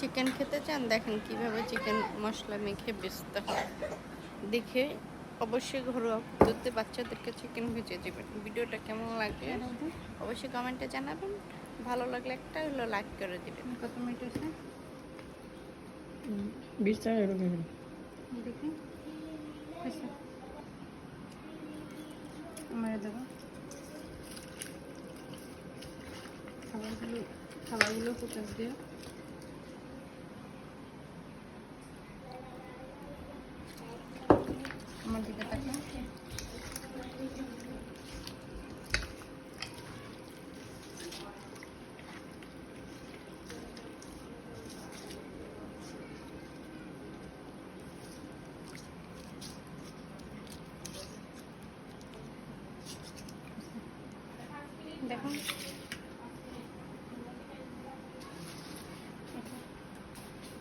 Chicken খেতে চান, দেখেন কিভাবে চিকেন মশলা মেখে বেচতে হয়। দেখে অবশ্যই ঘরোয়া পদ্ধতিতে বাচ্চাদেরকে চিকেন ভেজে দেবেন। ভিডিওটা কেমন লাগে অবশ্যই কমেন্টে জানাবেন। ভালো লাগলে একটা হলো লাইক করে দেবেন। কত মিনিট হয়েছে? 20 টাকা এরকম দেখি হয়েছে। আমার দেবো খাবারগুলো ফোকাস দিয়ে আমার দিকে তাকান। দেখুন